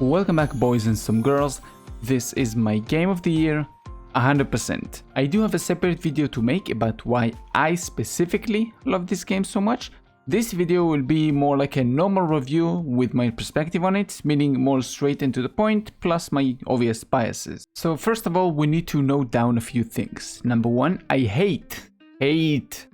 Welcome back, boys and some girls. This is my game of the year, 100%. I do have a separate video to make about why I specifically love this game so much. This video will be more like a normal review with my perspective on it, meaning more straight and to the point, plus my obvious biases. So first of all, we need to note down a few things. Number one, I hate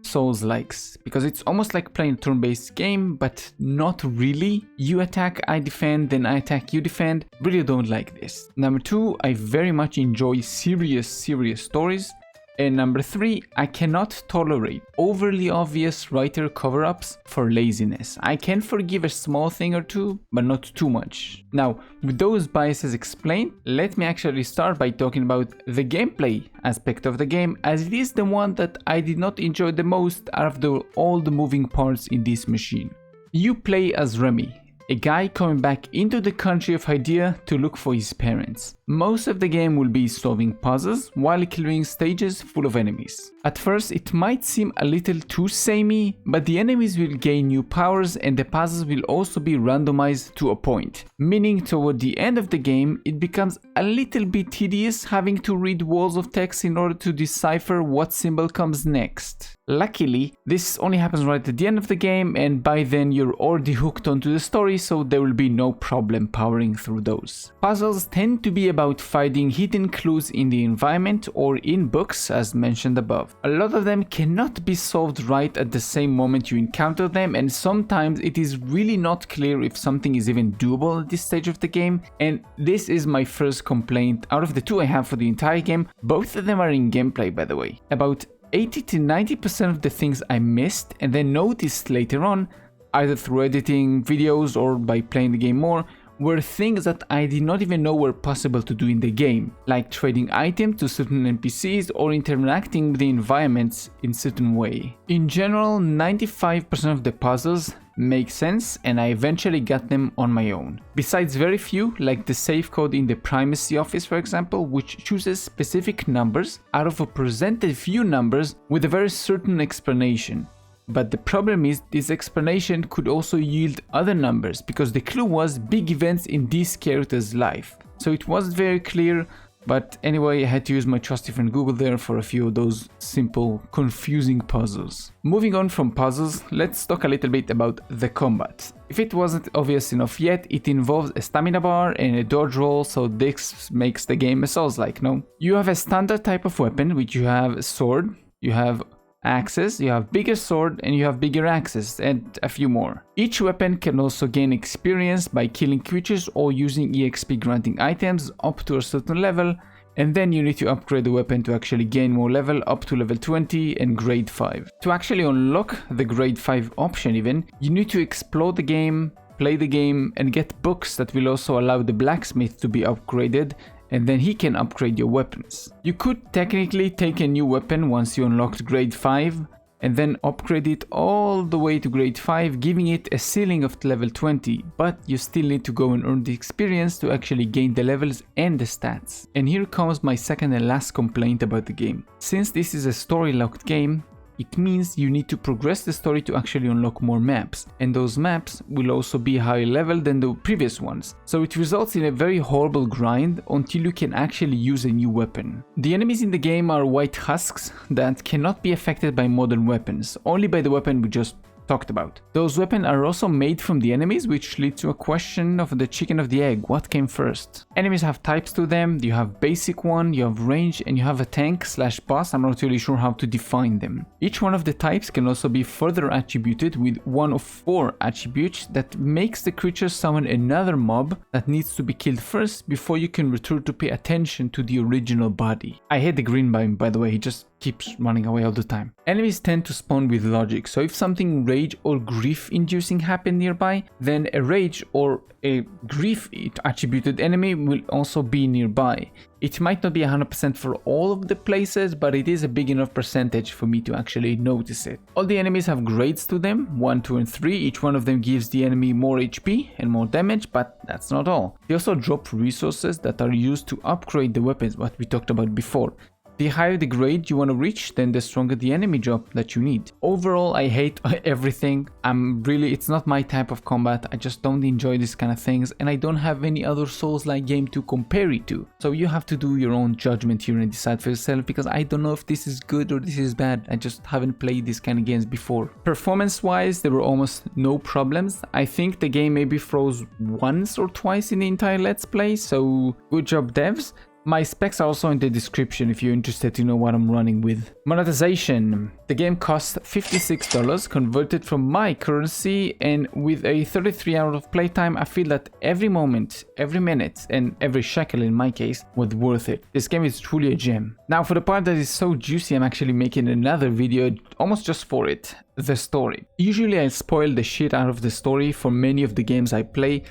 Souls-likes, because it's almost like playing a turn-based game, but not really. You attack, I defend, then I attack, you defend. Really don't like this. Number two, I very much enjoy serious stories. And number three, I cannot tolerate overly obvious writer cover-ups for laziness. I can forgive a small thing or two, but not too much. Now, with those biases explained, let me actually start by talking about the gameplay aspect of the game, as it is the one that I did not enjoy the most out of all the moving parts in this machine. You play as Remy, a guy coming back into the country of Hydia to look for his parents. Most of the game will be solving puzzles while clearing stages full of enemies. At first it might seem a little too samey, but the enemies will gain new powers and the puzzles will also be randomized to a point, meaning toward the end of the game it becomes a little bit tedious having to read walls of text in order to decipher what symbol comes next. Luckily, this only happens right at the end of the game, and by then you're already hooked onto the story, so there will be no problem powering through those. Puzzles tend to be about finding hidden clues in the environment or in books, as mentioned above. A lot of them cannot be solved right at the same moment you encounter them, and sometimes it is really not clear if something is even doable at this stage of the game, and this is my first complaint out of the two I have for the entire game. Both of them are in gameplay, by the way. About 80 to 90% of the things I missed and then noticed later on, either through editing videos or by playing the game more, were things that I did not even know were possible to do in the game, like trading items to certain NPCs or interacting with the environments in certain way. In general, 95% of the puzzles make sense and I eventually got them on my own. Besides very few, like the safe code in the primacy office for example, which chooses specific numbers out of a presented few numbers with a very certain explanation. But the problem is this explanation could also yield other numbers, because the clue was big events in this character's life. So it wasn't very clear, but anyway, I had to use my trusty friend Google there for a few of those simple, confusing puzzles. Moving on from puzzles, let's talk a little bit about the combat. If it wasn't obvious enough yet, it involves a stamina bar and a dodge roll, so this makes the game a Souls-like, no? You have a standard type of weapon, which you have a sword, you have axes, you have bigger sword, and you have bigger axes, and a few more. Each weapon can also gain experience by killing creatures or using EXP granting items up to a certain level, and then you need to upgrade the weapon to actually gain more level up to level 20 and grade 5. To actually unlock the grade 5 option even, you need to explore the game, play the game, and get books that will also allow the blacksmith to be upgraded, and then he can upgrade your weapons. You could technically take a new weapon once you unlocked grade 5 and then upgrade it all the way to grade 5, giving it a ceiling of level 20, but you still need to go and earn the experience to actually gain the levels and the stats. And here comes my second and last complaint about the game. Since this is a story locked game, it means you need to progress the story to actually unlock more maps, and those maps will also be higher level than the previous ones, so it results in a very horrible grind until you can actually use a new weapon. The enemies in the game are white husks that cannot be affected by modern weapons, only by the weapon we just talked about. Those weapons are also made from the enemies, which leads to a question of the chicken of the egg, what came first? Enemies have types to them, you have basic one, you have range, and you have a tank slash boss. I'm not really sure how to define them. Each one of the types can also be further attributed with one of 4 attributes that makes the creature summon another mob that needs to be killed first before you can return to pay attention to the original body. I hate the green biome, by the way, he just keeps running away all the time. Enemies tend to spawn with logic, so if something rage or grief inducing happen nearby, then a rage or a grief attributed enemy will also be nearby. It might not be 100% for all of the places, but it is a big enough percentage for me to actually notice it. All the enemies have grades to them, 1, 2 and 3. Each one of them gives the enemy more HP and more damage, but that's not all. They also drop resources that are used to upgrade the weapons, what we talked about before. The higher the grade you want to reach, then the stronger the enemy drop that you need. Overall, I hate everything. It's not my type of combat. I just don't enjoy this kind of things, and I don't have any other Souls-like game to compare it to. So you have to do your own judgment here and decide for yourself, because I don't know if this is good or this is bad. I just haven't played this kind of games before. Performance-wise, there were almost no problems. I think the game maybe froze once or twice in the entire Let's Play, so good job devs. My specs are also in the description if you're interested to know what I'm running with. Monetization. The game costs $56 converted from my currency, and with a 33 hours of playtime, I feel that every moment, every minute, and every shekel in my case was worth it. This game is truly a gem. Now for the part that is so juicy, I'm actually making another video almost just for it. The story. Usually I spoil the shit out of the story for many of the games I play,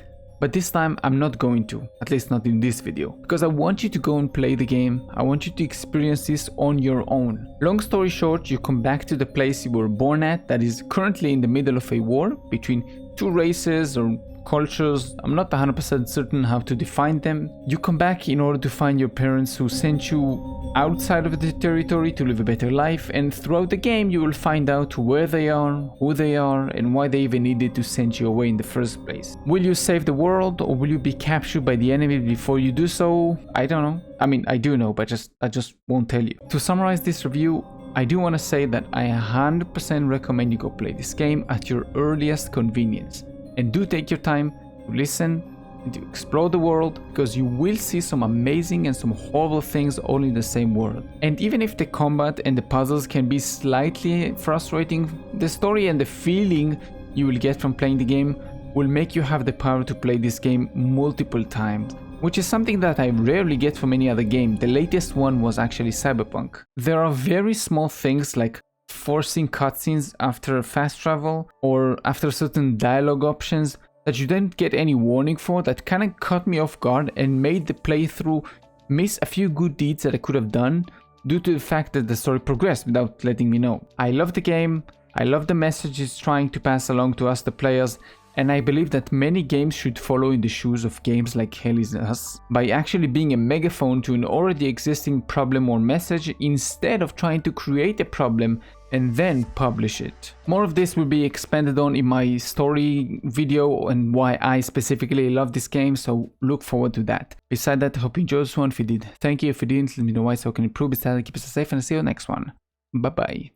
but this time I'm not going to, at least not in this video, because I want you to go and play the game. I want you to experience this on your own. Long story short, you come back to the place you were born at that is currently in the middle of a war between two races or cultures. I'm not 100% certain how to define them. You come back in order to find your parents who sent you outside of the territory to live a better life, and throughout the game you will find out where they are, who they are, and why they even needed to send you away in the first place. Will you save the world, or will you be captured by the enemy before you do so? I don't know. I mean, I do know, but I just won't tell you. To summarize this review, I do want to say that I 100% recommend you go play this game at your earliest convenience. And do take your time to listen and to explore the world, because you will see some amazing and some horrible things all in the same world. And even if the combat and the puzzles can be slightly frustrating, the story and the feeling you will get from playing the game will make you have the power to play this game multiple times, which is something that I rarely get from any other game. The latest one was actually Cyberpunk. There are very small things like forcing cutscenes after fast travel or after certain dialogue options that you didn't get any warning for, that kind of caught me off guard and made the playthrough miss a few good deeds that I could have done due to the fact that the story progressed without letting me know. I love the game, I love the message it's trying to pass along to us the players, and I believe that many games should follow in the shoes of games like Hell Is Us by actually being a megaphone to an already existing problem or message, instead of trying to create a problem and then publish it. More of this will be expanded on in my story video and why I specifically love this game, so look forward to that. Beside that, I hope you enjoyed this one. If you did, thank you. If you didn't, let me know why so I can improve. Besides, keep us safe and I'll see you next one. Bye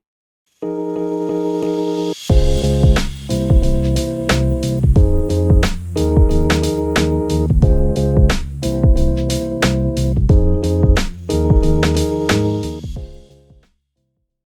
bye.